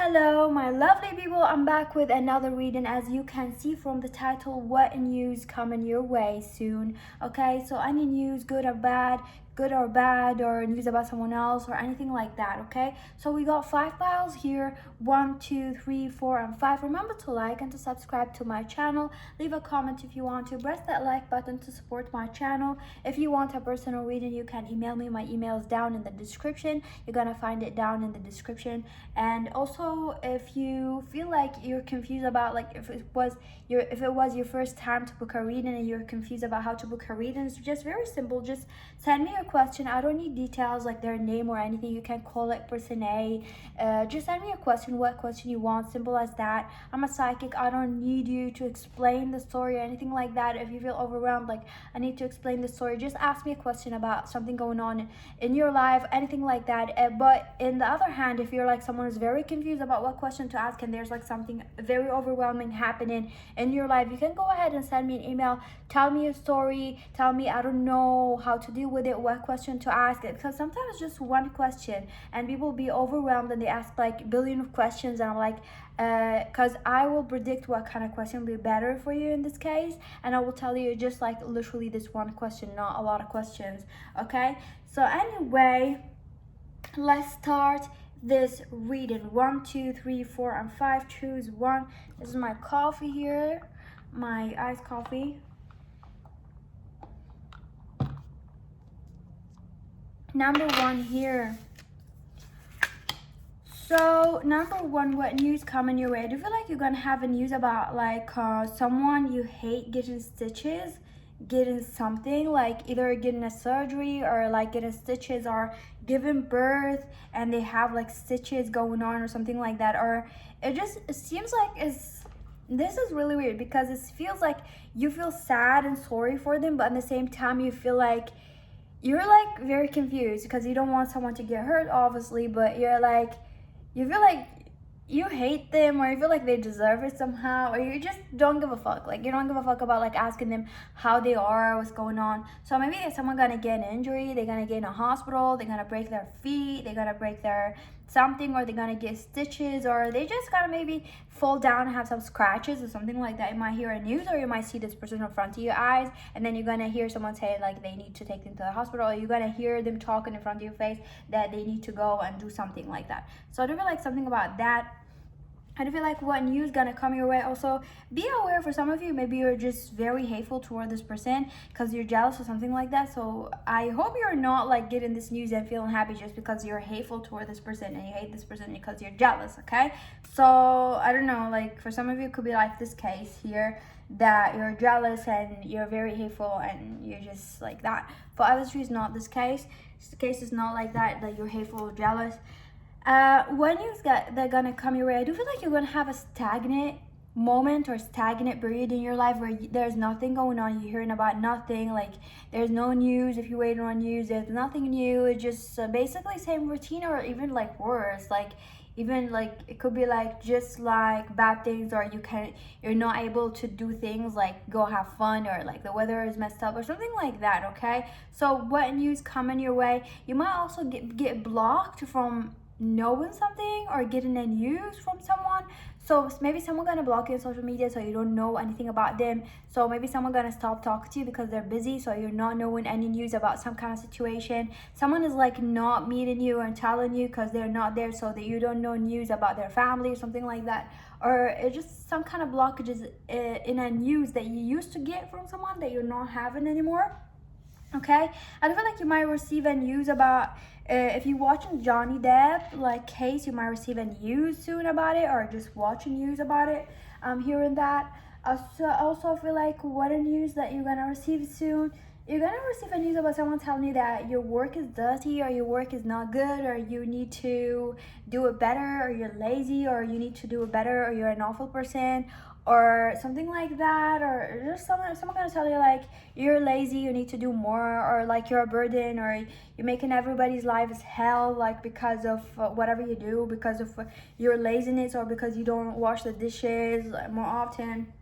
Hello, my lovely people. I'm back with another reading. As you can see from the title, what news coming your way soon? Okay, so any news, good or bad, or news about someone else, or anything like that. Okay, so we got 5 piles here: 1, 2, 3, 4, and 5. Remember to like and to subscribe to my channel. Leave a comment if you want to. Press that like button to support my channel. If you want a personal reading, you can email me. My email is down in the description. You're gonna find it down in the description. And also, if you feel like you're confused about, like, if it was your first time to book a reading and you're confused about how to book a reading, it's just very simple. Just send me your question. I don't need details like their name or anything. You can call it person A. Just send me a question, what question you want. Simple as that. I'm a psychic. I don't need you to explain the story or anything like that. If you feel overwhelmed, like I need to explain the story, just ask me a question about something going on in your life, anything like that. But in the other hand, if you're like someone is very confused about what question to ask and there's like something very overwhelming happening in your life, you can go ahead and send me an email. Tell me your story. Tell me, I don't know how to deal with it, what question to ask it, because sometimes it's just one question and people be overwhelmed and they ask like a billion of questions, and I'm like, because I will predict what kind of question will be better for you in this case, and I will tell you just like literally this one question, not a lot of questions. Okay, so anyway, let's start this reading. 1, 2, 3, 4, and 5. Choose one. This is my coffee here, my iced coffee. Number 1 here. So number 1, what news coming your way? I do feel like you're gonna have a news about like someone you hate getting stitches, getting something, like either getting a surgery or like getting stitches, or giving birth and they have like stitches going on or something like that. Or it seems like this is really weird because it feels like you feel sad and sorry for them, but at the same time you feel like you're like very confused because you don't want someone to get hurt, obviously, but you're like, you feel like you hate them, or you feel like they deserve it somehow, or you just don't give a fuck. Like you don't give a fuck about like asking them how they are, what's going on. So maybe if someone gonna get an injury, they're gonna get in a hospital, they're gonna break their feet, they're gonna break their something, or they're gonna get stitches, or they just gotta maybe fall down and have some scratches or something like that. You might hear a news, or you might see this person in front of your eyes, and then you're gonna hear someone say like they need to take them to the hospital, or you're gonna hear them talking in front of your face that they need to go and do something like that. So I do feel like something about that. I do feel like what news gonna come your way. Also, be aware, for some of you, maybe you're just very hateful toward this person because you're jealous or something like that. So I hope you're not like getting this news and feeling happy just because you're hateful toward this person and you hate this person because you're jealous. Okay, so I don't know, like for some of you it could be like this case here, that you're jealous and you're very hateful and you're just like that. For others, it's not this case. The case is not like that you're hateful or jealous. When they're gonna come your way, I do feel like you're gonna have a stagnant moment or stagnant period in your life where there's nothing going on. You're hearing about nothing, like there's no news. If you're waiting on news, there's nothing new. It's just basically same routine, or even like worse, like even like it could be like just like bad things, or you're not able to do things like go have fun, or like the weather is messed up or something like that. Okay, so what news coming your way? You might also get blocked from knowing something or getting a news from someone. So maybe someone gonna block you on social media so you don't know anything about them. So maybe someone gonna stop talking to you because they're busy, so you're not knowing any news about some kind of situation. Someone is like not meeting you and telling you because they're not there, so that you don't know news about their family or something like that. Or it's just some kind of blockages in a news that you used to get from someone that you're not having anymore. Okay, I feel like you might receive a news about if you're watching Johnny Depp like case, you might receive a news soon about it, or just watching news about it. I'm hearing that. Also feel like what a news that you're gonna receive soon. You're gonna receive a news about someone telling you that your work is dirty, or your work is not good, or you need to do it better, or you're lazy, or you need to do it better, or you're an awful person, or something like that. Or just someone gonna tell you like you're lazy, you need to do more, or like you're a burden, or you're making everybody's life is hell, like because of whatever you do, because of your laziness, or because you don't wash the dishes more often.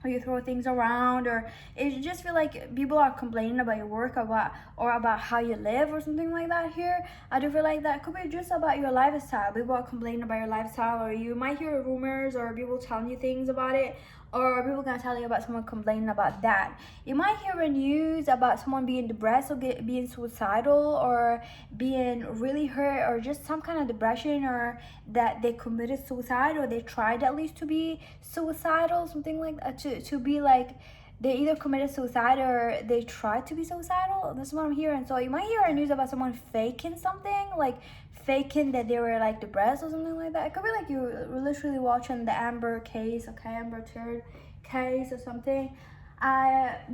or you throw things around, or it just feel like people are complaining about your work or about how you live or something like that here. I do feel like that could be just about your lifestyle. People are complaining about your lifestyle, or you might hear rumors or people telling you things about it, or people gonna tell you about someone complaining about that. You might hear a news about someone being depressed or being suicidal or being really hurt or just some kind of depression, or that they committed suicide or they tried at least to be suicidal, something like that, to be like they either committed suicide or they tried to be suicidal. That's what I'm hearing. So you might hear a news about someone faking something, like faking that they were like depressed or something like that. It could be like you were literally watching the Amber case, okay, Amber Turd case or something.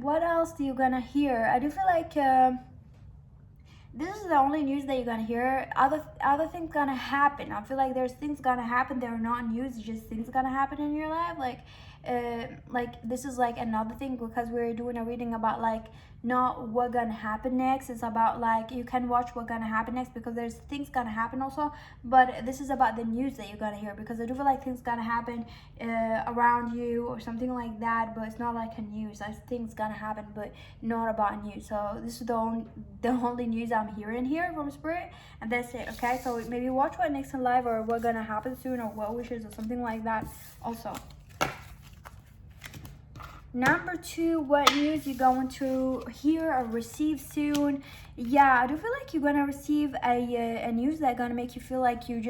What else do you gonna hear? I do feel like this is the only news that you're gonna hear. Other things gonna happen. I feel like there's things gonna happen that are not news, just things gonna happen in your life. Like this is like another thing, because we're doing a reading about like not what gonna happen next. It's about like you can watch what gonna happen next, because there's things gonna happen also, but this is about the news that you're gonna hear, because I do feel like things gonna happen around you or something like that, but it's not like a news. Like things gonna happen but not about news. So this is the only news I'm hearing here from Spirit, and that's it. Okay, so maybe watch what next in life, or what gonna happen soon, or what wishes or something like that also. Number 2, what news you're going to hear or receive soon? Yeah, I do feel like you're gonna receive a news that's gonna make you feel like you're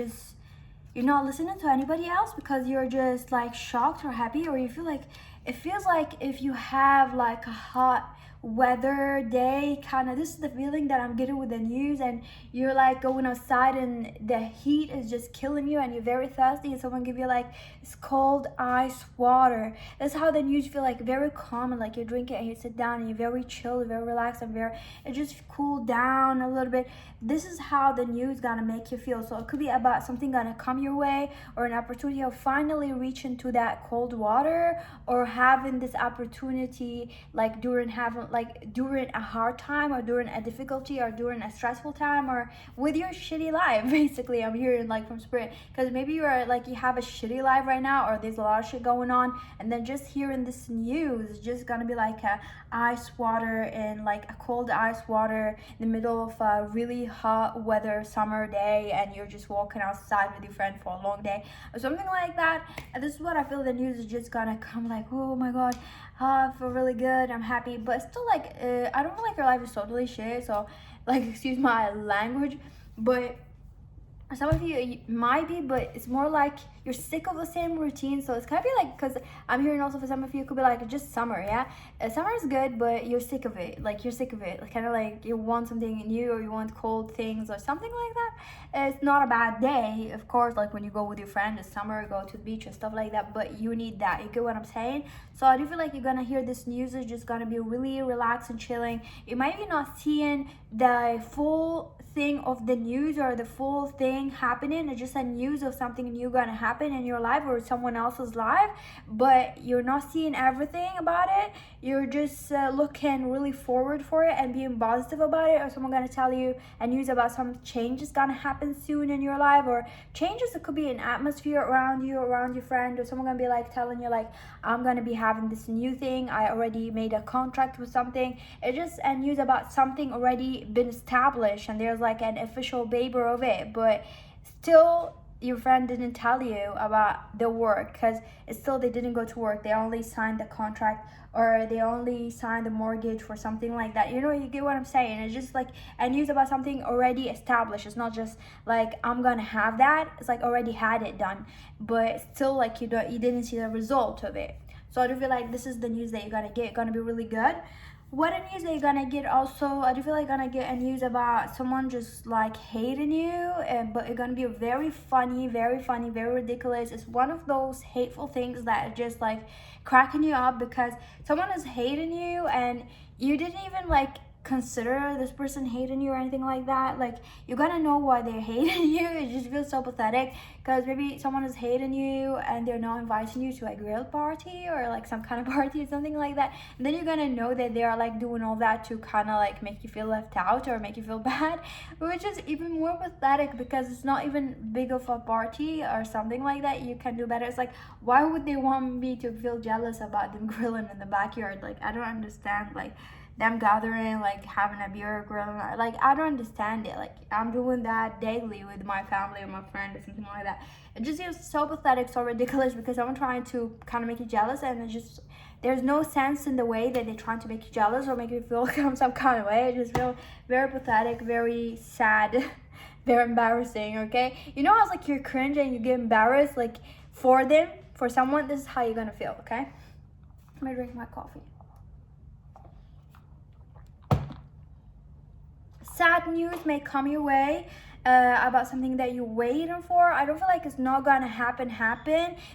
not listening to anybody else, because you're just like shocked or happy, or you feel like it feels like if you have like a hot weather day kind of, this is the feeling that I'm getting with the news, and you're like going outside and the heat is just killing you and you're very thirsty, and someone give you like it's cold ice water. That's how the news feel, like very calm, and like you drink it and you sit down and you're very chill, very relaxed, and it just cool down a little bit. This is how the news gonna make you feel. So it could be about something gonna come your way, or an opportunity of finally reaching to that cold water, or having this opportunity like during a hard time, or during a difficulty, or during a stressful time, or with your shitty life. Basically, I'm hearing like from Spirit, because maybe you have a shitty life right now, or there's a lot of shit going on, and then just hearing this news is just gonna be like a ice water, and like a cold ice water in the middle of a really hot weather summer day, and you're just walking outside with your friend for a long day or something like that. And this is what I feel the news is just gonna come, like, oh my god, I feel really good, I'm happy, but still like I don't feel like your life is totally shit, so like excuse my language, but some of you might be, but it's more like you're sick of the same routine. So it's kind of be like, because I'm hearing also for some of you, it could be like just summer, yeah, summer is good, but you're sick of it, like kind of like you want something new, or you want cold things or something like that. It's not a bad day, of course, like when you go with your friend in summer, go to the beach and stuff like that, but you need that, you get what I'm saying? So I do feel like you're gonna hear this news is just gonna be really relaxed and chilling. You might be not seeing the full thing of the news or the full thing happening. It's just a news of something new gonna happen in your life or someone else's life, but you're not seeing everything about it. You're just looking really forward for it and being positive about it, or someone gonna tell you a news about some changes gonna happen soon in your life, or changes. It could be an atmosphere around you, around your friend, or someone gonna be like telling you like, I'm gonna be having this new thing, I already made a contract with something. It's just a news about something already been established, and there's like an official paper of it, but still your friend didn't tell you about the work, because it's still they didn't go to work, they only signed the contract, or they only signed the mortgage for something like that. You know, you get what I'm saying? It's just like a news about something already established. It's not just like I'm gonna have that, it's like already had it done, but still like you didn't see the result of it. So I do feel like this is the news that you're gonna get, gonna be really good. What a news that you're gonna get also, I do feel like you're gonna get a news about someone just like hating you, but it's gonna be very funny, very ridiculous. It's one of those hateful things that are just like cracking you up, because someone is hating you and you didn't even like consider this person hating you or anything like that. Like, you're gonna know why they're hating you. It just feels so pathetic, because maybe someone is hating you and they're not inviting you to a grill party or like some kind of party or something like that, and then you're gonna know that they are like doing all that to kind of like make you feel left out or make you feel bad, which is even more pathetic, because it's not even big of a party or something like that. You can do better. It's like, why would they want me to feel jealous about them grilling in the backyard? Like, I don't understand. Like, them gathering, like having a beer, grilling, like, I don't understand it. Like, I'm doing that daily with my family or my friend or something like that. It just feels so pathetic, so ridiculous, because I'm trying to kind of make you jealous, and it just, there's no sense in the way that they're trying to make you jealous or make you feel some kind of way. It just feels very pathetic, very sad, very embarrassing. Okay, you know how like you're cringe and you get embarrassed, like for them, for someone, this is how you're gonna feel. Okay, I'm gonna drink my coffee. Sad news may come your way about something that you're waiting for. I don't feel like it's not gonna happen.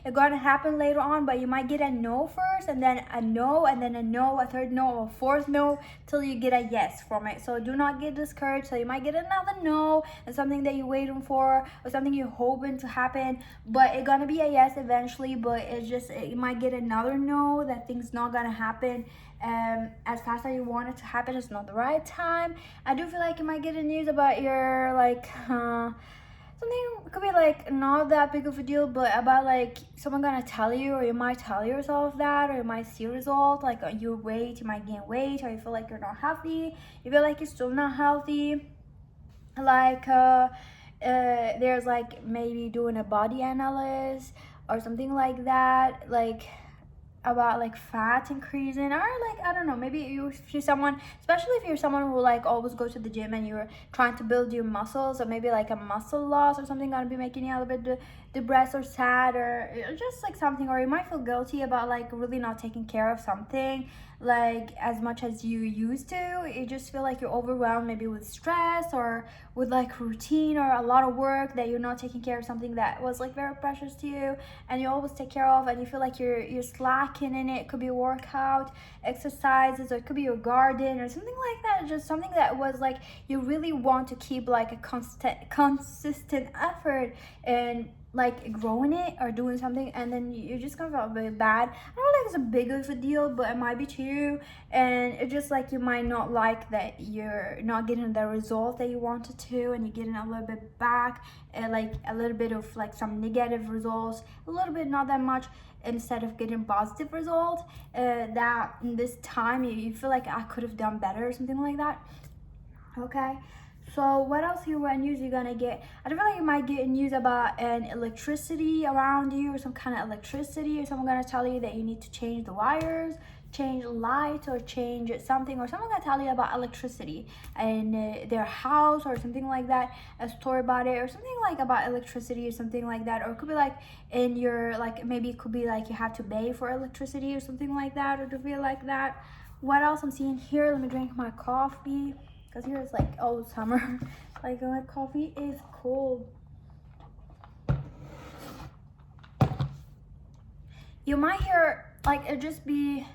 It's gonna happen later on, but you might get a no first, and then a no, and then a no, a third no, or a fourth no, till you get a yes from it. So do not get discouraged. So you might get another no, and something that you're waiting for, or something you're hoping to happen, but it's gonna be a yes eventually. But it's just, you might get another no, that thing's not gonna happen as fast as you want it to happen. It's not the right time. I do feel like you might get a news about your like something, could be like not that big of a deal, but about like someone gonna tell you, or you might tell yourself that, or you might see a result, like your weight, you might gain weight, or you feel like you're not healthy, you feel like you're still not healthy, like there's like maybe doing a body analysis or something like that, like about like fat increasing, or like, I don't know, maybe if you're someone, especially if you're someone who like always go to the gym and you're trying to build your muscles, or maybe like a muscle loss or something gonna be making you a little bit depressed or sad, or just like something, or you might feel guilty about like really not taking care of something like as much as you used to. You just feel like you're overwhelmed, maybe with stress or with like routine or a lot of work, that you're not taking care of something that was like very precious to you and you always take care of, and you feel like you're slacking in it. It could be a workout, exercises, or it could be your garden or something like that. Just something that was like you really want to keep like a consistent effort and like growing it or doing something, and then you're just gonna feel very bad. I don't think it's a big of a deal, but it might be to you, and it's just like you might not like that you're not getting the result that you wanted to, and you're getting a little bit back, and like a little bit of like some negative results, a little bit, not that much, instead of getting positive results. That in this time you feel like I could have done better or something like that. Okay, so what else news you're gonna get? I feel like you might get news about an electricity around you, or some kind of electricity, or someone gonna tell you that you need to change the wires, change lights, or change something, or someone gonna tell you about electricity in their house or something like that, a story about it, or something like about electricity or something like that. Or it could be like in your, like maybe it could be like you have to pay for electricity or something like that, or to feel like that. What else I'm seeing here? Let me drink my coffee, because here it's like all summer. Like my coffee is cold. You might hear like it just be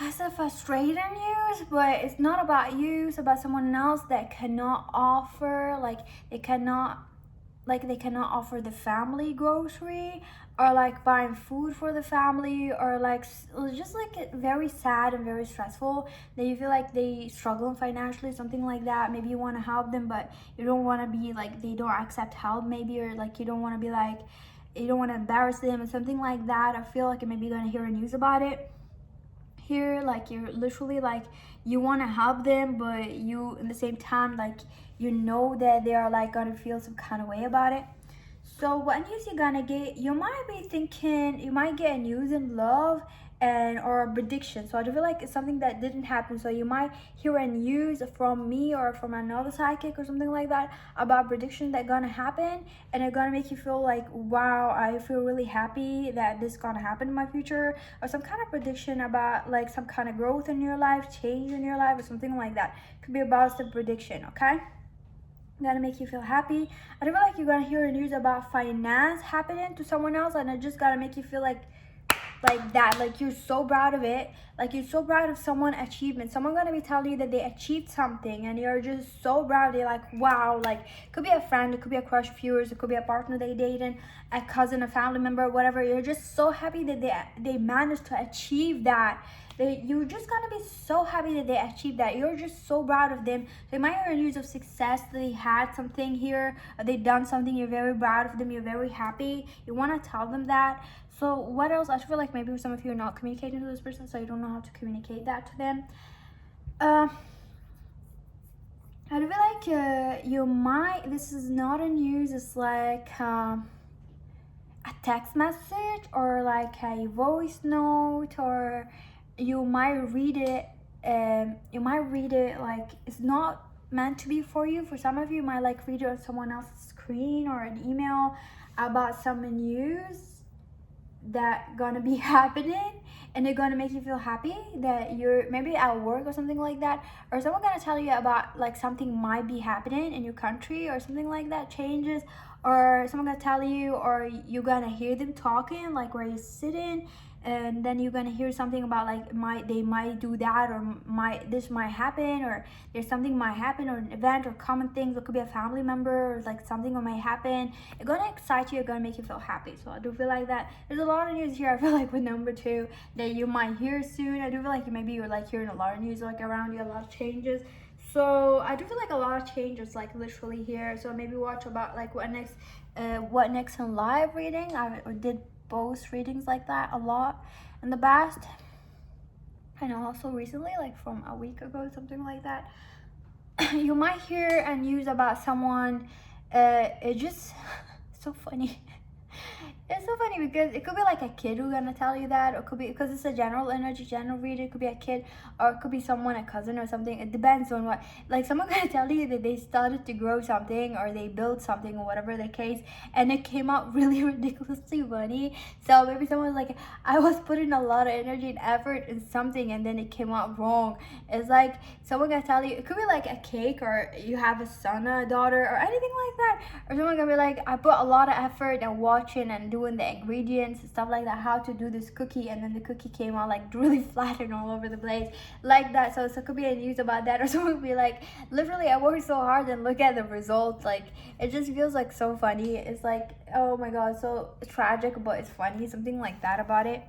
as a frustrating news, but it's not about you. It's about someone else that cannot offer, like they cannot offer the family grocery, or like buying food for the family, or like just like very sad and very stressful, that you feel like they struggling financially, something like that. Maybe you want to help them, but you don't want to be like, they don't accept help maybe, or like you don't want to be like, you don't want to embarrass them or something like that. I feel like you maybe gonna hear a news about it here, like you're literally like you want to help them, but you in the same time like you know that they are like gonna feel some kind of way about it. So what news you're gonna get? You might be thinking you might get a news in love and or a prediction. So I feel like it's something that didn't happen. So you might hear a news from me or from another psychic or something like that about prediction that gonna happen, and it's gonna make you feel like, wow, I feel really happy that this gonna happen in my future, or some kind of prediction about like some kind of growth in your life, change in your life, or something like that. Could be about some prediction. Okay, gonna make you feel happy. I feel like you're gonna hear news about finance happening to someone else, and it just gotta make you feel like like that, like you're so proud of it, like you're so proud of someone achievement. Someone gonna be telling you that they achieved something and you're just so proud. You're like, wow. Like, it could be a friend, it could be a crush of yours, it could be a partner they dated, a cousin, a family member, whatever. You're just so happy that they managed to achieve that. You're just gonna be so happy that they achieved that. You're just so proud of them. They might hear news of success, they had something here, they done something, you're very proud of them, you're very happy, you want to tell them that. So what else? I feel like maybe some of you are not communicating to this person, so you don't know how to communicate that to them. I feel like you might, this is not a news, it's like a text message or like a voice note, or you might read it, like it's not meant to be for you. For some of you might like read it on someone else's screen or an email about some news that gonna be happening, and they're gonna make you feel happy that you're maybe at work or something like that, or someone gonna tell you about like something might be happening in your country or something like that, changes, or someone gonna tell you, or you're gonna hear them talking like where you're sitting, and then you're gonna hear something about like they might do that, or this might happen, or there's something might happen, or an event or common things. It could be a family member, or like something that might happen. It's gonna excite you, it's gonna make you feel happy. So I do feel like that there's a lot of news here. I feel like with number 2 that you might hear soon. I do feel like maybe you're like hearing a lot of news like around you, a lot of changes. So I do feel like a lot of changes like literally here. So maybe watch about like what next in live reading. I did both readings like that a lot in the past, and also recently, like from a week ago, something like that. You might hear and news about someone. It's just so funny. It's so funny because it could be like a kid who's gonna tell you that, or it could be, because it's a general energy, general reading, it could be a kid, or it could be someone, a cousin or something. It depends on what, like someone gonna tell you that they started to grow something or they built something or whatever the case, and it came out really ridiculously funny. So maybe someone's like, I was putting a lot of energy and effort in something and then it came out wrong. It's like someone gonna tell you, it could be like a cake, or you have a son or a daughter or anything like that, or someone gonna be like, I put a lot of effort and watching and doing the ingredients and stuff like that, how to do this cookie, and then the cookie came out like really flat and all over the place like that. So it could be a news about that, or someone could be like, literally I worked so hard and look at the results. Like it just feels like so funny. It's like, oh my god, so tragic but it's funny, something like that about it.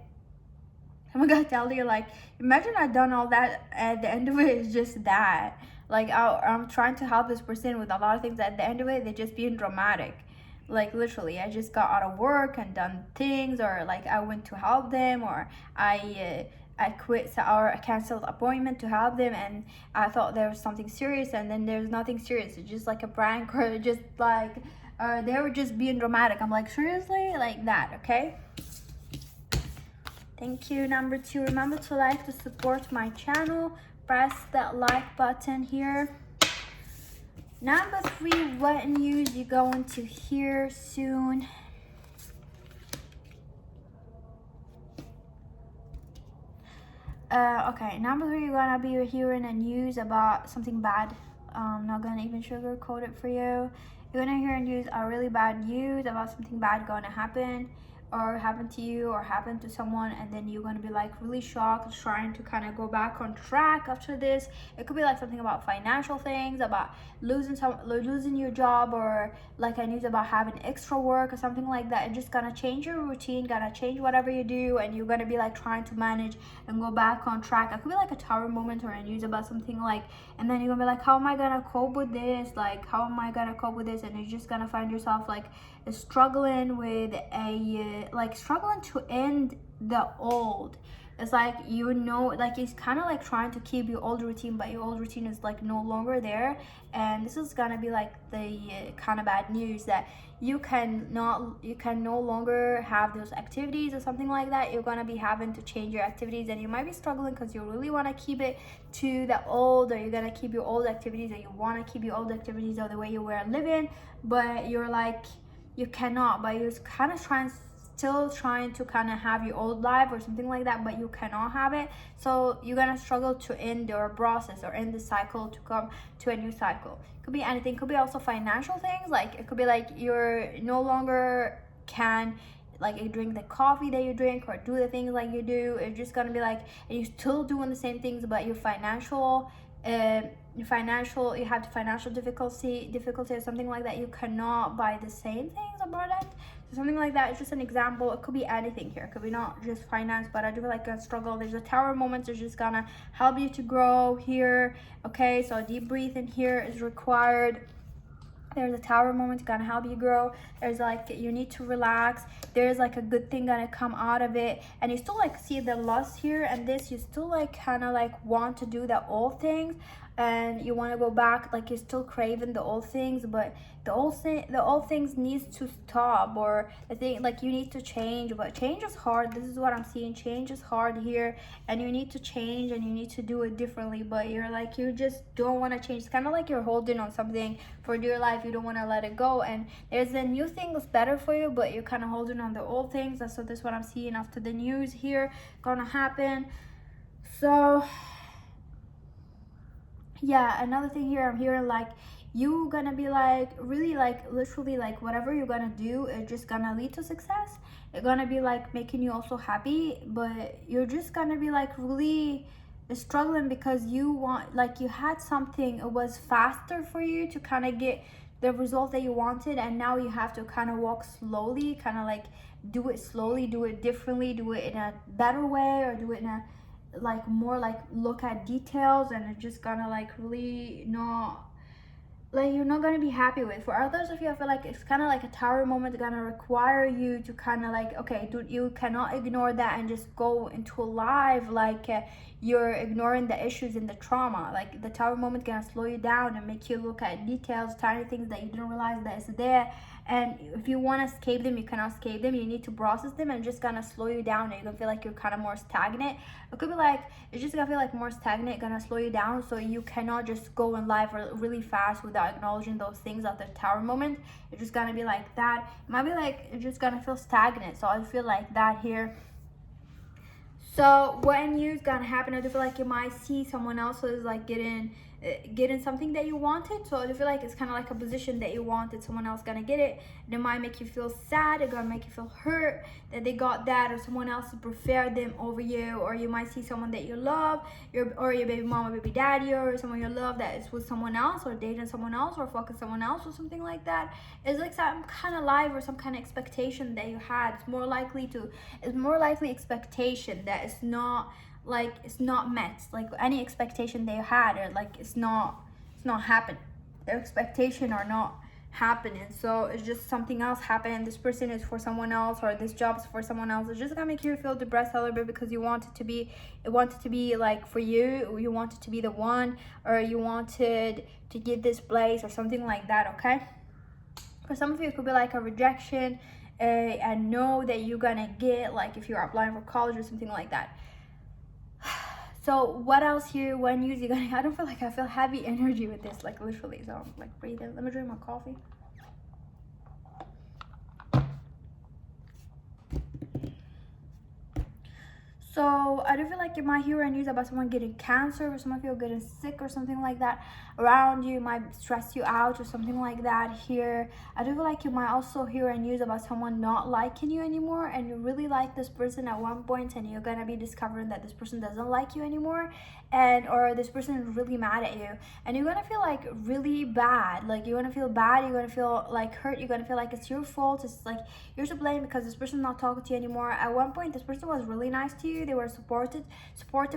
I'm gonna tell you, like, imagine I done all that, at the end of it is just that. Like I'm trying to help this person with a lot of things, at the end of it they're just being dramatic. Like literally I just got out of work and done things, or like I went to help them, or I quit or I canceled appointment to help them, and I thought there was something serious, and then there's nothing serious. It's just like a prank, or just like they were just being dramatic. I'm like, seriously, like that. Okay, thank you. Number 2, remember to like, to support my channel, press that like button here. Number 3, what news you going to hear soon? Okay, number 3, you're gonna be hearing a news about something bad. Not gonna even sugarcoat it for you. You're gonna hear news, a really bad news about something bad gonna happen, or happen to you, or happen to someone, and then you're gonna be like really shocked, trying to kind of go back on track after this. It could be like something about financial things, about losing your job, or like a news about having extra work or something like that. It's just gonna change your routine, gonna change whatever you do, and you're gonna be like trying to manage and go back on track. It could be like a tower moment, or a news about something like, and then you're gonna be like, how am I gonna cope with this? Like, how am I gonna cope with this? And you're just gonna find yourself like struggling with struggling to end the old. It's like, you know, like it's kind of like trying to keep your old routine, but your old routine is like no longer there. And this is gonna be like the kind of bad news that you can no longer have those activities or something like that. You're gonna be having to change your activities, and you might be struggling because you really want to keep it to the old, or you're gonna keep your old activities, or you want to keep your old activities or the way you were living, but you're like, you cannot, but you're kind of still trying to kind of have your old life or something like that, but you cannot have it. So you're gonna struggle to end your process, or end the cycle, to come to a new cycle. Could be anything. Could be also financial things. Like it could be like you're no longer can like you drink the coffee that you drink or do the things like you do. It's just gonna be like, and you're still doing the same things, but your financial you have financial difficulty or something like that. You cannot buy the same things or product. So something like that is just an example. It could be anything here. It could be not just finance, but I do feel like a struggle. There's a tower moment. It's just gonna help you to grow here. Okay, so a deep breath in here is required. There's a tower moment gonna help you grow. There's like, you need to relax. There's like a good thing gonna come out of it, and you still like see the lust here and this. You still like kind of like want to do the old things, and you want to go back. Like you're still craving the old things, but the old things needs to stop, or the thing like you need to change. But change is hard. This is what I'm seeing. Change is hard here, and you need to change and you need to do it differently, but you're like, you just don't want to change. It's kind of like you're holding on something for dear life. You don't want to let it go, and there's a new thing that's better for you, but you're kind of holding on the old things. So this is what I'm seeing after the news here gonna happen. So yeah, another thing here, I'm hearing like you gonna be like really like literally like whatever you're gonna do, it's just gonna lead to success. It's gonna be like making you also happy, but you're just gonna be like really struggling because you want, like you had something, it was faster for you to kind of get the result that you wanted, and now you have to kind of walk slowly, kind of like do it slowly, do it differently, do it in a better way, or do it in a like more like look at details, and it's just gonna like really not, like you're not gonna be happy with. For others of you, I feel like it's kind of like a tower moment gonna require you to kind of like, okay, dude, you cannot ignore that and just go into live like you're ignoring the issues and the trauma. Like the tower moment gonna slow you down and make you look at details, tiny things that you didn't realize that is there. And if you want to escape them, you cannot escape them. You need to process them, and it's just gonna slow you down, and you're gonna feel like you're kind of more stagnant. It could be like, it's just gonna feel like more stagnant, gonna slow you down, so you cannot just go in life really fast without acknowledging those things at the tower moment. It's just gonna be like that. It might be like it's just gonna feel stagnant. So I feel like that here. So when you's gonna happen, I do feel like you might see someone else who is like getting something that you wanted. So I feel like it's kind of like a position that you wanted, someone else gonna get it, and it might make you feel sad, it's gonna make you feel hurt that they got that, or someone else preferred them over you. Or you might see someone that you love, or your baby mama, baby daddy, or someone you love that is with someone else, or dating someone else, or fucking someone else, or something like that. It's like some kind of life or some kind of expectation that you had. It's more likely expectation that it's not like, it's not met. Like any expectation they had, or like it's not happening. Their expectation are not happening. So it's just something else happening. This person is for someone else, or this job is for someone else. It's just gonna make you feel depressed a little bit because you want it to be like for you. You want it to be the one, or you wanted to get this place or something like that. Okay, for some of you it could be like a rejection, a no that you're gonna get, like if you're applying for college or something like that. So what else here? When you gonna, I don't feel like, I feel heavy energy with this, like literally. So I'm like breathing. Let me drink my coffee. So I do feel like you might hear news about someone getting cancer, or some of you getting sick or something like that around you. Might stress you out or something like that here. I do feel like you might also hear news about someone not liking you anymore, and you really like this person at one point, and you're gonna be discovering that this person doesn't like you anymore, and or this person is really mad at you, and you're gonna feel like really bad. Like you're gonna feel bad, you're gonna feel like hurt, you're gonna feel like it's your fault, it's like you're to blame because this person's not talking to you anymore. At one point this person was really nice to you, they were supportive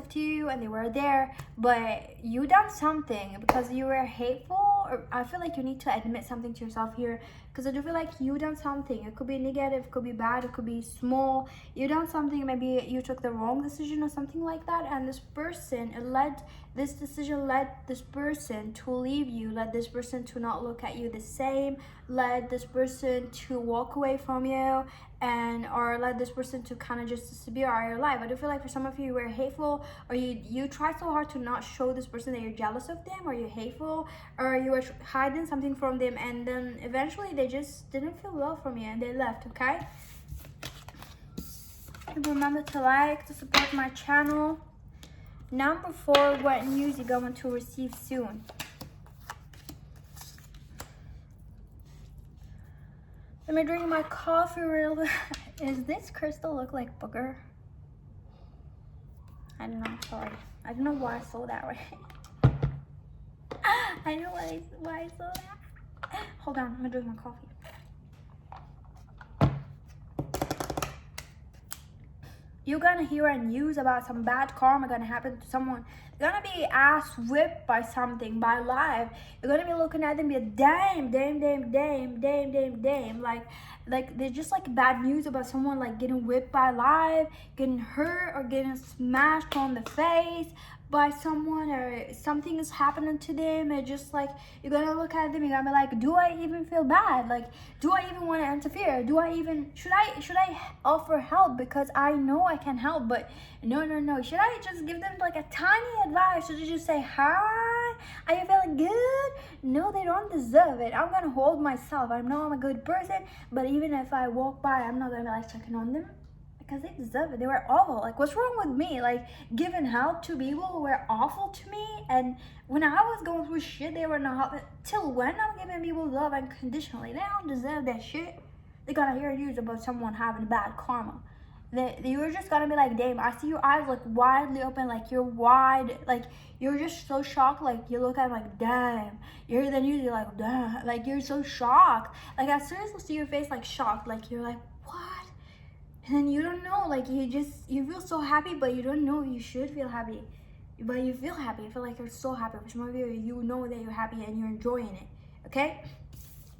to you, and they were there, but you done something because you were hateful. Or I feel like you need to admit something to yourself here, because I do feel like you done something. It could be negative, it could be bad, it could be small. You done something, maybe you took the wrong decision or something like that, and this person led this person to leave you, led this person to not look at you the same, led this person to walk away from you, and or led this person to kind of just disappear out of your life. I do feel like for some of you were hateful, or you tried so hard to not show this person that you're jealous of them, or you're hateful, or you were hiding something from them, and then eventually they just didn't feel love from you and they left. Okay, and remember to like, to support my channel. Number 4, what news you're going to receive soon? Let me drink my coffee real Is this crystal look like booger? I don't know, sorry. I don't know why I saw that way. I know why I saw that. Hold on, I'm gonna drink my coffee. You're gonna hear a news about some bad karma gonna happen to someone. You're gonna be ass whipped by something, by life. You're gonna be looking at them and be damn. Like there's just like bad news about someone like getting whipped by life, getting hurt or getting smashed on the face by someone, or something is happening to them. And just like you're gonna look at them, you're gonna be like, do I even feel bad? Like, do I even want to interfere? Should I offer help because I know I can help? But no. Should I just give them like a tiny advice? Should I just say, hi, are you feeling good? No, they don't deserve it. I'm gonna hold myself. I know I'm a good person, but even if I walk by, I'm not gonna be like checking on them, because they deserve it. They were awful. Like, what's wrong with me? Like, giving help to people who were awful to me. And when I was going through shit, they were not. Till when I'm giving people love unconditionally? They don't deserve that shit. They gotta hear news about someone having bad karma. You're just gonna be like, damn, I see your eyes like widely open, like you're wide, like you're just so shocked, like you look at it like, damn. You hear the news, you're like, damn, like you're so shocked. Like I seriously see your face like shocked, like you're like, what? And then you don't know, like you feel so happy, but you don't know you should feel happy. But you feel happy, you feel like you're so happy. For some of you, you know that you're happy and you're enjoying it, okay?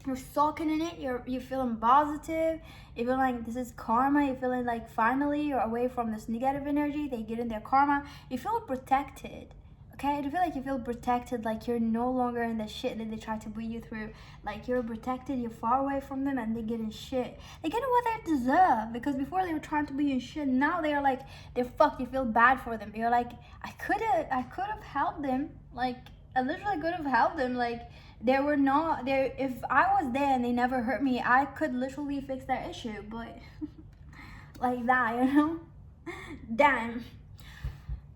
You're soaking in it, you're feeling positive, you feel like this is karma, you're feeling like finally you're away from this negative energy, they get in their karma, you feel protected, okay? You feel like you feel protected, like you're no longer in the shit that they try to put you through, like you're protected, you're far away from them, and they get in shit. They get in what they deserve, because before they were trying to be in shit, now they're like, they're fucked, you feel bad for them. You're like, I could have helped them, like, I literally could have helped them, like, they were not there. If I was there and they never hurt me, I could literally fix that issue. But like that, you know? Damn.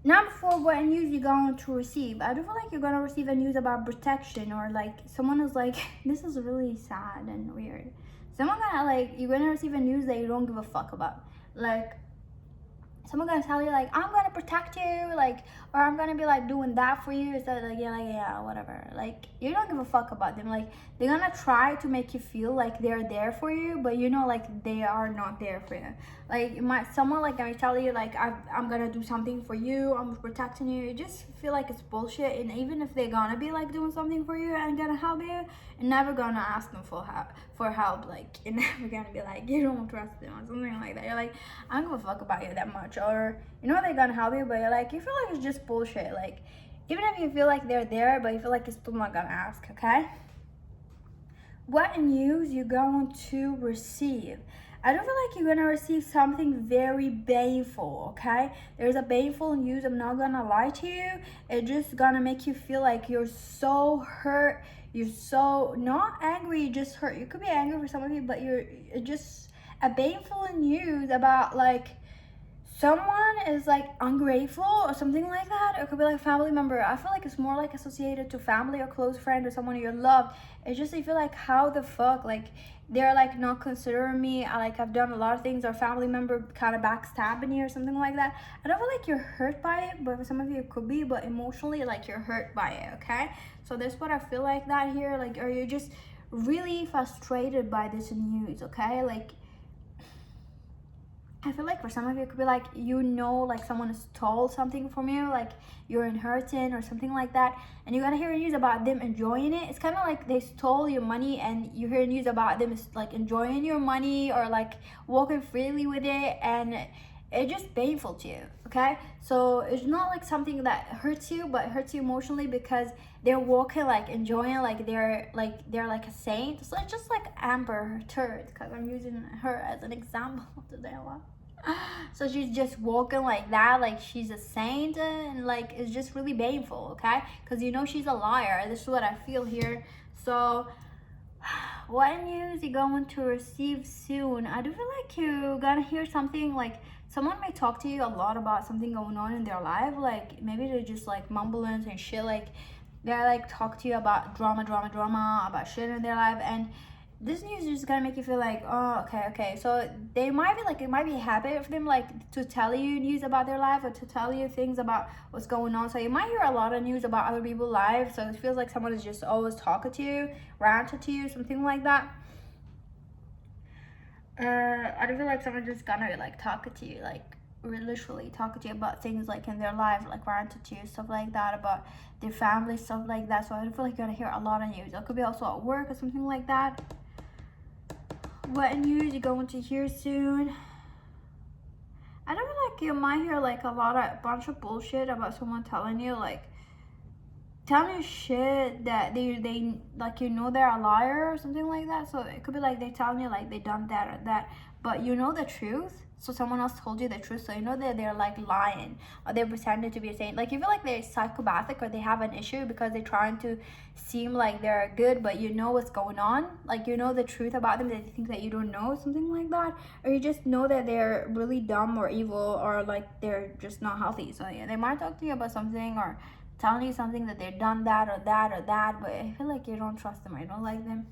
Number 4, what news you're going to receive? I do feel like you're gonna receive a news about protection, or like someone is like, this is really sad and weird. Someone gonna like, you're gonna receive a news that you don't give a fuck about. Like, someone gonna tell you like, I'm gonna protect you, like, or I'm gonna be like doing that for you. So like, you're like, yeah, whatever. Like, you don't give a fuck about them. Like, they're gonna try to make you feel like they're there for you, but you know, like, they are not there for you. Like, someone like gonna tell you like, I'm gonna do something for you, I'm protecting you. You just feel like it's bullshit. And even if they're gonna be like doing something for you and gonna help you, you're never gonna ask them for help. Like, you're never gonna be like, you don't trust them or something like that. You're like, I don't give a fuck about you that much. Or you know they're gonna help you, but you're like, you feel like it's just bullshit. Like, even if you feel like they're there, but you feel like you're still not gonna ask, okay? What news you're going to receive? I don't feel like you're gonna receive something very painful, okay? There's a painful news, I'm not gonna lie to you. It's just gonna make you feel like you're so hurt. You're so not angry, you're just hurt. You could be angry for some of you, but it's just a painful news about like someone is like ungrateful or something like that. It could be like a family member. I feel like it's more like associated to family or close friend or someone you love. It's just you feel like, how the fuck, like they're like not considering me. I've done a lot of things, or family member kind of backstabbing you or something like that. I don't feel like you're hurt by it, but for some of you it could be, but emotionally like you're hurt by it, okay? So that's what I feel like that here. Like, or you're just really frustrated by this news, okay? Like, I feel like for some of you it could be like, you know, like someone stole something from you, like you're inheriting or something like that, and you gotta hear news about them enjoying it. It's kind of like they stole your money and you hear news about them like enjoying your money or like walking freely with it, and it's just painful to you, okay? So it's not like something that hurts you, but it hurts you emotionally because they're walking like enjoying, like they're like a saint. So it's just like Amber Turd, because I'm using her as an example today a lot. So she's just walking like that, like she's a saint, and like it's just really painful, okay? Because you know she's a liar. This is what I feel here. So what news you going to receive soon? I do feel like you're gonna hear something, like someone may talk to you a lot about something going on in their life. Like maybe they're just like mumbling and shit, like they like talk to you about drama about shit in their life, and this news is just gonna make you feel like, oh, okay. So they might be like, it might be a habit for them like to tell you news about their life or to tell you things about what's going on. So you might hear a lot of news about other people's lives. So it feels like someone is just always talking to you, ranting to you, something like that. I don't feel like someone just gonna like talk to you, like literally talking to you about things like in their life, like ranting to you, stuff like that, about their family, stuff like that. So I don't feel like you're gonna hear a lot of news. It could be also at work or something like that. What news you're going to hear soon? I don't feel like you might hear like a bunch of bullshit about someone telling you shit that they like, you know, they're a liar or something like that. So it could be like they telling you like they done that or that, but you know the truth. So someone else told you the truth, so you know that they're like lying or they're pretending to be a saint. Like you feel like they're psychopathic or they have an issue because they're trying to seem like they're good, but you know what's going on. Like you know the truth about them that you think that you don't know, something like that. Or you just know that they're really dumb or evil or like they're just not healthy. So yeah, they might talk to you about something or telling you something that they've done that or that or that, but I feel like you don't trust them or you don't like them.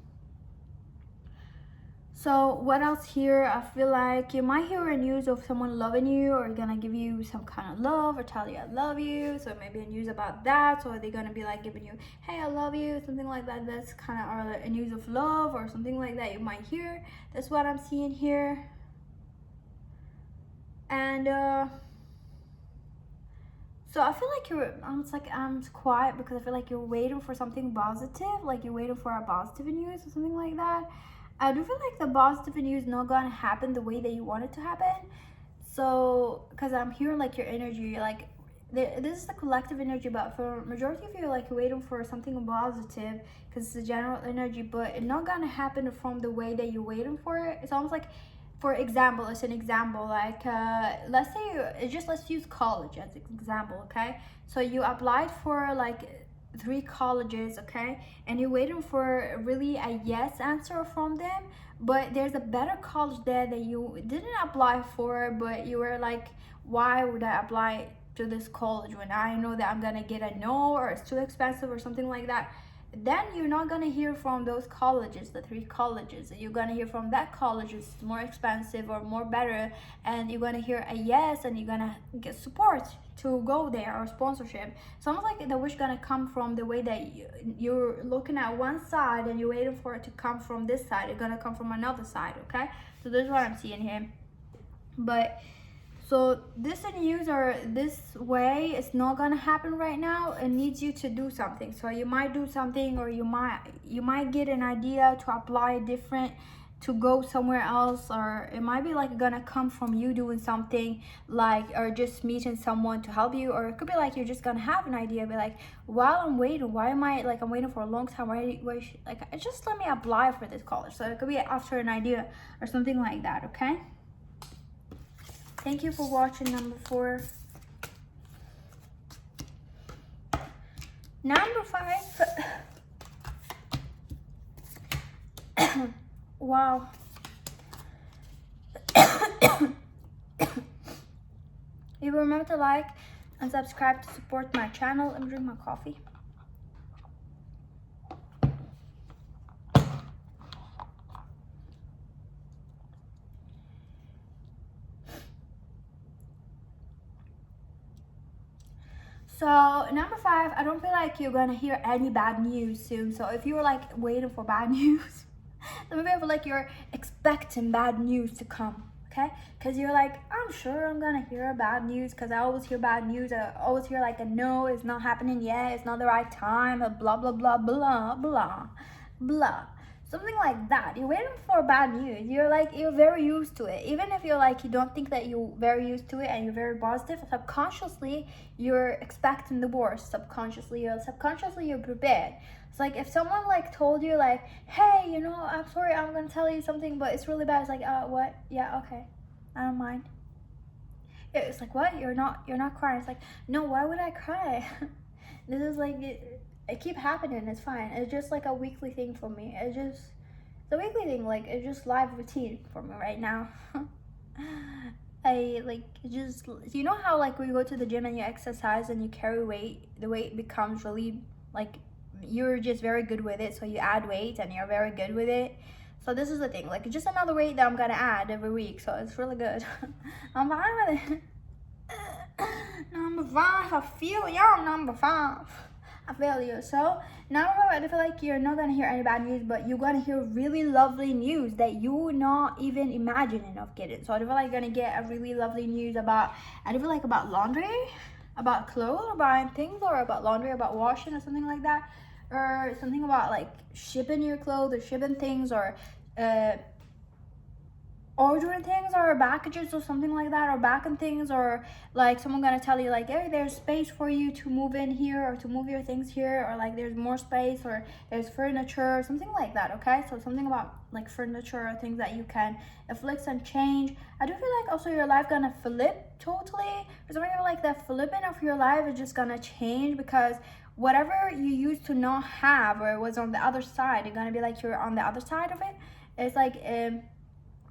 So what else here? I feel like you might hear a news of someone loving you or gonna give you some kind of love or tell you I love you. So maybe a news about that. So they're gonna be like giving you, hey, I love you, something like that. That's kind of a news of love or something like that you might hear. That's what I'm seeing here. And so I feel like I'm quiet because I feel like you're waiting for something positive, like you're waiting for a positive news or something like that. I do feel like the positive news is not gonna happen the way that you want it to happen. So, because I'm hearing like your energy, like this is the collective energy, but for majority of you, like you're waiting for something positive because it's the general energy, but it's not gonna happen from the way that you're waiting for it. It's almost like, for example, it's an example, like let's say, let's use college as an example, okay? So you applied for like 3 colleges, okay, and you're waiting for really a yes answer from them, but there's a better college there that you didn't apply for, but you were like, why would I apply to this college when I know that I'm gonna get a no or it's too expensive or something like that? Then you're not gonna hear from those colleges, the 3 colleges. You're gonna hear from that college is more expensive or more better, and you're gonna hear a yes, and you're gonna get support to go there or sponsorship. So almost like the wish gonna come from the way that you're looking at one side and you're waiting for it to come from this side. It's gonna come from another side, okay? So this is what I'm seeing here. But so this news or this way is not gonna happen right now. It needs you to do something. So you might do something, or you might get an idea to apply different, to go somewhere else, or it might be like gonna come from you doing something, like, or just meeting someone to help you, or it could be like you're just gonna have an idea, be like, while I'm waiting, why am I like, I'm waiting for a long time, like, just let me apply for this college. So it could be after an idea or something like that, okay? Thank you for watching number 4. Number 5. Wow. You remember to like and subscribe to support my channel. Let me drink my coffee. So number 5, I don't feel like you're gonna hear any bad news soon. So if you're like waiting for bad news, then maybe I feel like you're expecting bad news to come, okay? Because you're like, I'm sure I'm gonna hear bad news, because I always hear bad news. I always hear like a no, it's not happening yet, it's not the right time, blah blah blah blah blah blah. Something like that. You're waiting for bad news. You're very used to it. Even if you're like, you don't think that you're very used to it and you're very positive, subconsciously you're expecting the worst. Subconsciously you're prepared. It's like if someone like told you like, hey, you know, I'm sorry, I'm gonna tell you something, but it's really bad. It's like, what? Yeah, okay, I don't mind. It's like, what? You're not crying. It's like, no, why would I cry? This is like it keep happening. It's fine. It's just like a weekly thing for me. It's a weekly thing. Like, it's just live routine for me right now. I like just, you know how like when you go to the gym and you exercise and you carry weight, the weight becomes really like, you're just very good with it. So you add weight and you're very good with it. So this is the thing, like, just another weight that I'm gonna add every week, so it's really good. I'm fine with it. Number 5, I feel you. Number 5, I feel you. So now I feel like you're not gonna hear any bad news, but you're gonna hear really lovely news that you not even imagining of getting. So I feel like you're gonna get a really lovely news about, I feel like about laundry, about clothes, or buying things, or about laundry, about washing, or something like that, or something about like shipping your clothes or shipping things, or ordering things or packages or something like that, or backing things, or like someone gonna tell you like, hey, there's space for you to move in here, or to move your things here, or like there's more space, or there's furniture, something like that. Okay, so something about like furniture or things that you can fix and change. I do feel like also your life gonna flip totally. For some of you, like the flipping of your life is just gonna change, because whatever you used to not have or was on the other side, you're gonna be like you're on the other side of it. It's like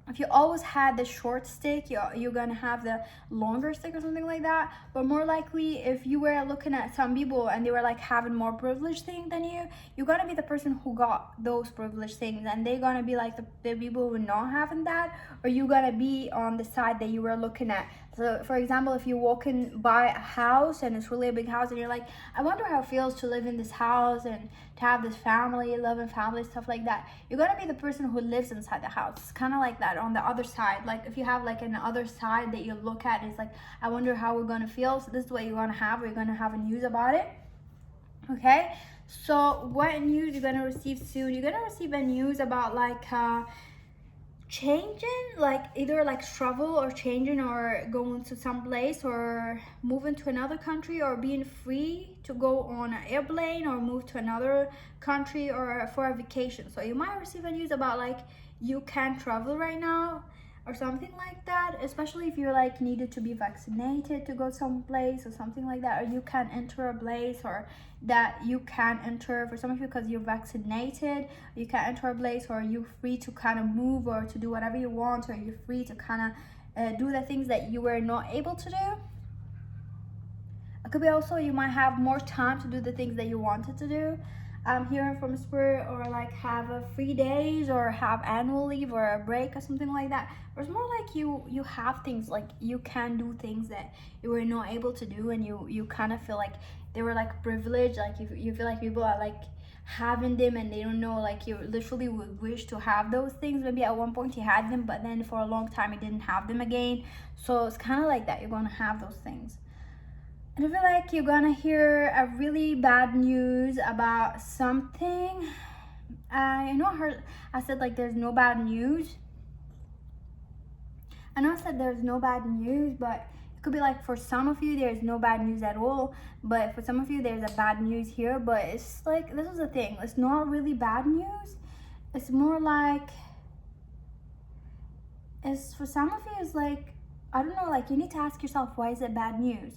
if you always had the short stick, you're gonna have the longer stick or something like that. But more likely, if you were looking at some people and they were like having more privileged things than you, you're gonna be the person who got those privileged things, and they're gonna be like the people who are not having that, or you're gonna be on the side that you were looking at. So for example, if you're walking by a house and it's really a big house, and you're like, I wonder how it feels to live in this house and to have this family, loving family, stuff like that, you're gonna be the person who lives inside the house. It's kind of like that on the other side. Like if you have like an other side that you look at, it's like, I wonder how we're gonna feel. So this is what you're gonna have, or you're gonna have a news about it. Okay, so what news you're gonna receive soon? You're gonna receive a news about like changing, like either like travel, or changing, or going to some place, or moving to another country, or being free to go on an airplane, or move to another country, or for a vacation. So you might receive a news about like you can travel right now, or something like that, especially if you're like needed to be vaccinated to go someplace or something like that, or you can enter a place, or that you can enter for some of you because you're vaccinated, you can enter a place, or you're free to kind of move, or to do whatever you want, or you're free to kind of do the things that you were not able to do. It could be also you might have more time to do the things that you wanted to do. I'm hearing from Spirit, or like have a free days, or have annual leave, or a break, or something like that. Or it's more like you have things, like you can do things that you were not able to do, and you kind of feel like they were like privileged, like you feel like people are like having them and they don't know, like you literally would wish to have those things. Maybe at one point you had them, but then for a long time you didn't have them again. So it's kind of like that, you're gonna have those things. And I feel like you're gonna hear a really bad news about something. I know I said like there's no bad news. I know I said there's no bad news, but it could be like for some of you there's no bad news at all. But for some of you there's a bad news here. But it's like, this is the thing, it's not really bad news. It's more like, it's for some of you, it's like, I don't know, like you need to ask yourself, why is it bad news?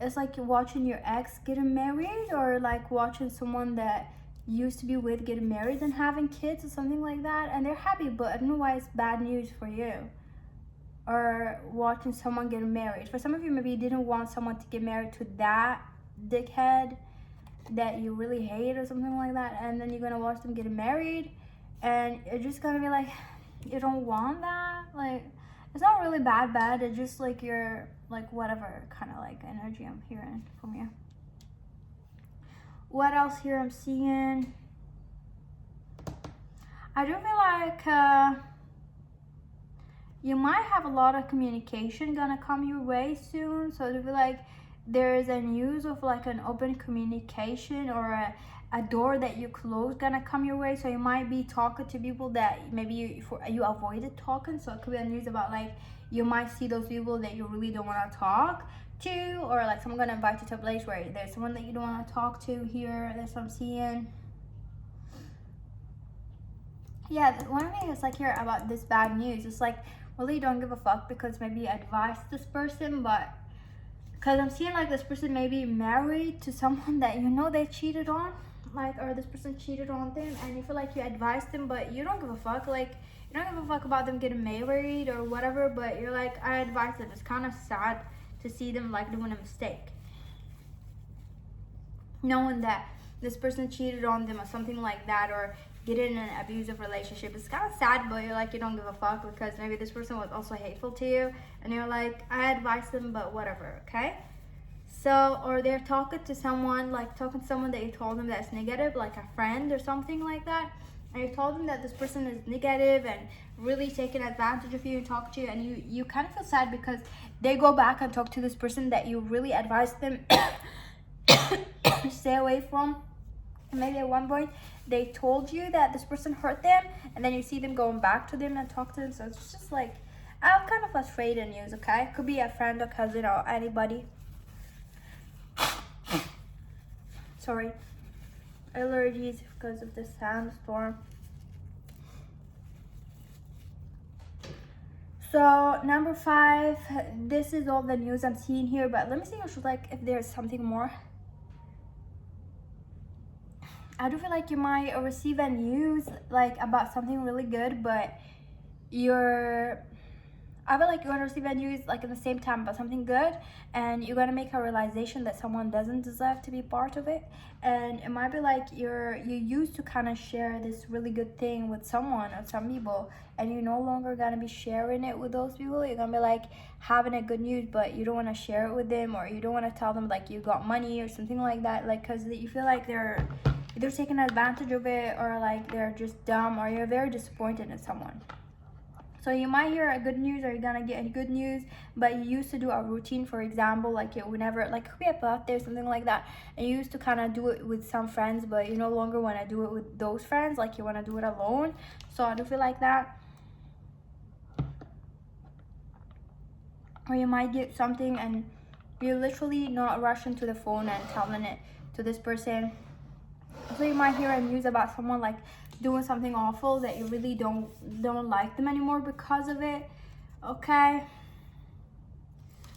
It's like you're watching your ex getting married, or like watching someone that you used to be with getting married and having kids, or something like that, and they're happy, but I don't know why it's bad news for you. Or watching someone get married. For some of you, maybe you didn't want someone to get married to that dickhead that you really hate, or something like that, and then you're gonna watch them get married, and you're just gonna be like, you don't want that. Like, it's not really bad, it's just like you're like whatever kind of like energy I'm hearing from you. What else here I'm seeing? I do feel like you might have a lot of communication gonna come your way soon. So I do feel like there is a news of like an open communication, or a door that you close gonna come your way. So you might be talking to people that maybe you avoided talking. So it could be a news about like you might see those people that you really don't want to talk to, or like someone gonna invite you to a place where there's someone that you don't want to talk to here. That's what I'm seeing. Yeah, one thing is like here about this bad news, it's like really don't give a fuck, because maybe you advised this person, but because I'm seeing like this person may be married to someone that you know they cheated on, like, or this person cheated on them, and you feel like you advised them, but you don't give a fuck. Like, you don't give a fuck about them getting married or whatever, but you're like, I advised them. It's kind of sad to see them like doing a mistake, knowing that this person cheated on them or something like that, or get in an abusive relationship. It's kind of sad, but you're like, you don't give a fuck because maybe this person was also hateful to you, and you're like, I advise them, but whatever, okay? So, or they're talking to someone, like talking to someone that you told them that's negative, like a friend or something like that, and you told them that this person is negative and really taking advantage of you and talk to you, and you kind of feel sad because they go back and talk to this person that you really advised them stay away from. And maybe at one point they told you that this person hurt them, and then you see them going back to them and talk to them. So it's just like, I'm kind of frustrated news, okay? Could be a friend or cousin or anybody. Sorry, allergies because of the sandstorm. So number 5, this is all the news I'm seeing here, but let me see if there's something more. I do feel like you might receive a news like about something really good, but I feel like you're gonna receive a news like at the same time about something good, and you're gonna make a realization that someone doesn't deserve to be part of it. And it might be like you used to kind of share this really good thing with someone or some people, and you're no longer gonna be sharing it with those people. You're gonna be like having a good news, but you don't want to share it with them, or you don't want to tell them like you got money or something like that, like because you feel like they're either taking advantage of it, or like they're just dumb, or you're very disappointed in someone. So you might hear a good news, or you're gonna get a good news, but you used to do a routine, for example, like you whenever, like it could be a birthday or something like that, and you used to kind of do it with some friends, but you no longer want to do it with those friends, like you want to do it alone. So I do feel like that. Or you might get something and you're literally not rushing to the phone and telling it to this person. So you might hear a news about someone like doing something awful that you really don't like them anymore because of it. Okay,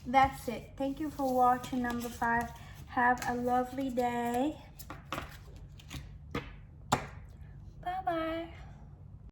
that's it. Thank you for watching number 5. Have a lovely day.